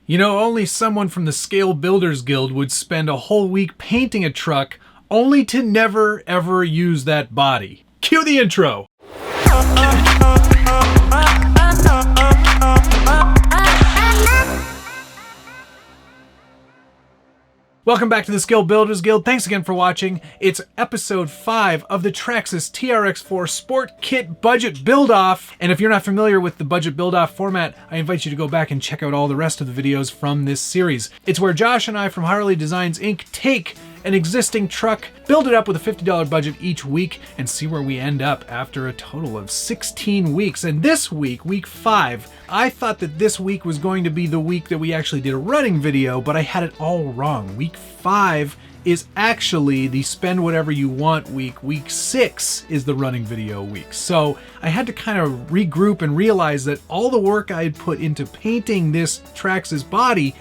You know, only someone from the Scale Builders Guild would spend a whole week painting a truck only to never ever use that body. Cue the intro. Welcome back to the Scale Builders Guild. Thanks again for watching. It's episode 5 of the Traxxas TRX-4 Sport Kit Budget Build-Off. And if you're not familiar with the Budget Build-Off format, I invite you to go back and check out all the rest of the videos from this series. It's where Josh and I from Harley Designs Inc. take an existing truck, build it up with a $50 budget each week, and see where we end up after a total of 16 weeks. And this week, week 5, I thought that this week was going to be the week that we actually did a running video, but I had it all wrong. Week 5 is actually the spend whatever you want week. Week 6 is the running video week. So I had to kind of regroup and realize that all the work I had put into painting this Traxxas body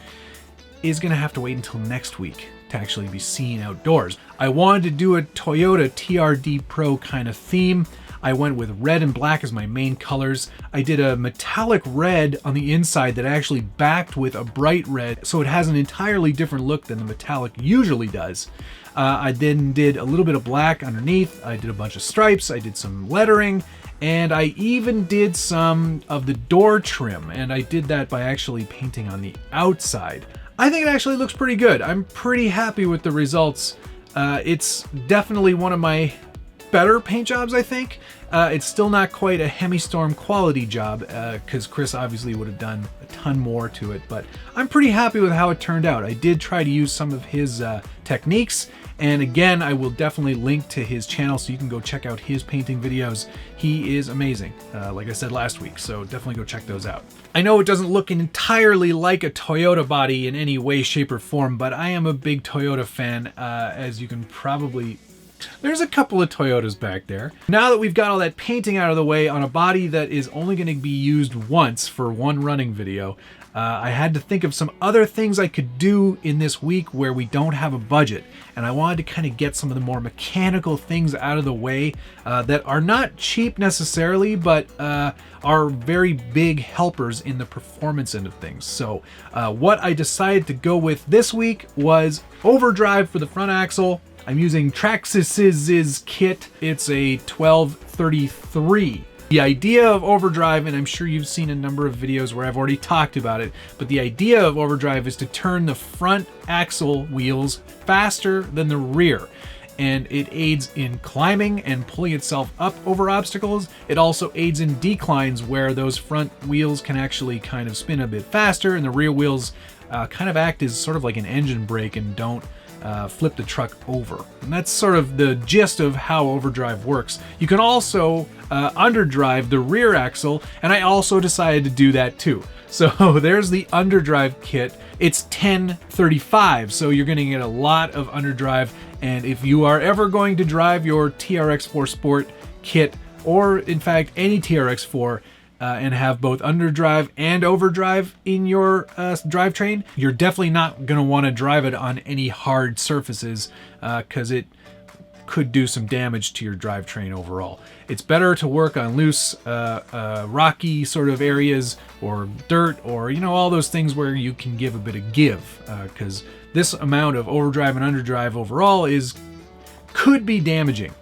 is gonna have to wait until next week to actually be seen outdoors. I wanted to do a Toyota TRD Pro kind of theme. I went with red and black as my main colors. I did a metallic red on the inside that actually backed with a bright red, so it has an entirely different look than the metallic usually does. I then did a little bit of black underneath. I did a bunch of stripes. I did some lettering, and I even did some of the door trim, and I did that by actually painting on the outside. I think it actually looks pretty good. I'm pretty happy with the results. It's definitely one of my better paint jobs, I think. It's still not quite a Hemi-Storm quality job, because Chris obviously would have done a ton more to it, but I'm pretty happy with how it turned out. I did try to use some of his techniques, and again, I will definitely link to his channel so you can go check out his painting videos. He is amazing, like I said last week, so definitely go check those out. I know it doesn't look entirely like a Toyota body in any way, shape, or form, but I am a big Toyota fan, as you can probably... There's a couple of Toyotas back there. Now that we've got all that painting out of the way on a body that is only going to be used once for one running video, I had to think of some other things I could do in this week where we don't have a budget. And I wanted to kind of get some of the more mechanical things out of the way that are not cheap necessarily, but are very big helpers in the performance end of things. So what I decided to go with this week was Overdrive for the front axle. I'm using Traxxas' kit. It's a 1233. The idea of Overdrive, and I'm sure you've seen a number of videos where I've already talked about it, but the idea of Overdrive is to turn the front axle wheels faster than the rear. And it aids in climbing and pulling itself up over obstacles. It also aids in declines where those front wheels can actually kind of spin a bit faster, and the rear wheels kind of act as sort of like an engine brake and don't flip the truck over. And that's sort of the gist of how Overdrive works. You can also underdrive the rear axle, and I also decided to do that too. So there's the underdrive kit. It's 1035, so you're going to get a lot of underdrive. And if you are ever going to drive your TRX-4 Sport Kit, or in fact any TRX-4, and have both underdrive and overdrive in your drivetrain, you're definitely not going to want to drive it on any hard surfaces because it could do some damage to your drivetrain overall. It's better to work on loose, rocky sort of areas, or dirt, or all those things where you can give a bit of give, because this amount of overdrive and underdrive overall could be damaging.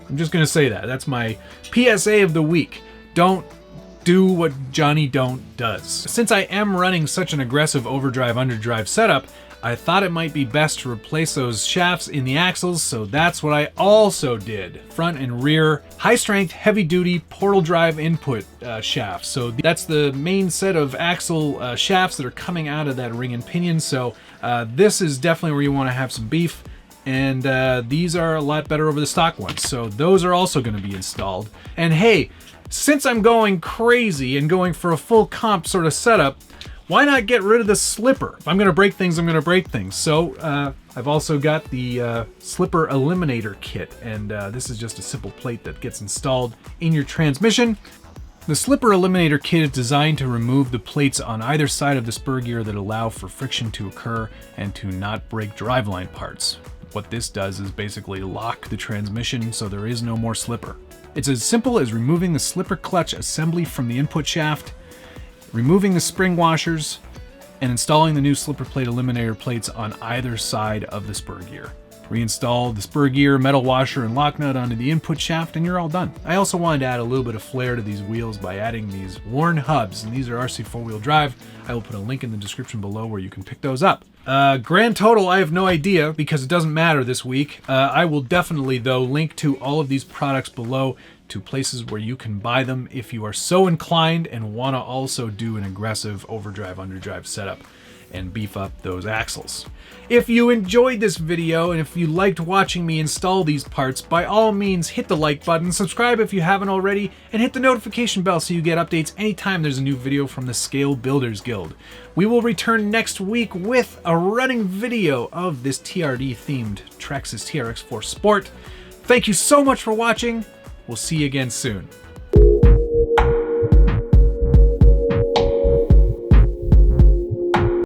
I'm just going to say that. That's my PSA of the week. Don't do what Johnny Don't does. Since I am running such an aggressive overdrive underdrive setup, I thought it might be best to replace those shafts in the axles, so that's what I also did. Front and rear, high strength, heavy duty portal drive input shafts. So that's the main set of axle shafts that are coming out of that ring and pinion. So this is definitely where you want to have some beef. And these are a lot better over the stock ones. So those are also going to be installed. And hey, since I'm going crazy and going for a full comp sort of setup, why not get rid of the slipper? If I'm going to break things, I'm going to break things. So I've also got the slipper Eliminator Kit, and this is just a simple plate that gets installed in your transmission. The slipper Eliminator Kit is designed to remove the plates on either side of the spur gear that allow for friction to occur and to not break driveline parts. What this does is basically lock the transmission so there is no more slipper. It's as simple as removing the slipper clutch assembly from the input shaft, removing the spring washers, and installing the new slipper plate eliminator plates on either side of the spur gear. Reinstall the spur gear, metal washer, and lock nut onto the input shaft, and you're all done. I also wanted to add a little bit of flair to these wheels by adding these worn hubs, and these are RC 4-wheel drive. I will put a link in the description below where you can pick those up. Grand total, I have no idea because it doesn't matter this week. I will definitely, though, link to all of these products below to places where you can buy them if you are so inclined and want to also do an aggressive overdrive, underdrive setup and beef up those axles. If you enjoyed this video and if you liked watching me install these parts, by all means hit the like button, subscribe if you haven't already, and hit the notification bell so you get updates anytime there's a new video from the Scale Builders Guild. We will return next week with a running video of this TRD themed Traxxas TRX-4 Sport. Thank you so much for watching. We'll see you again soon.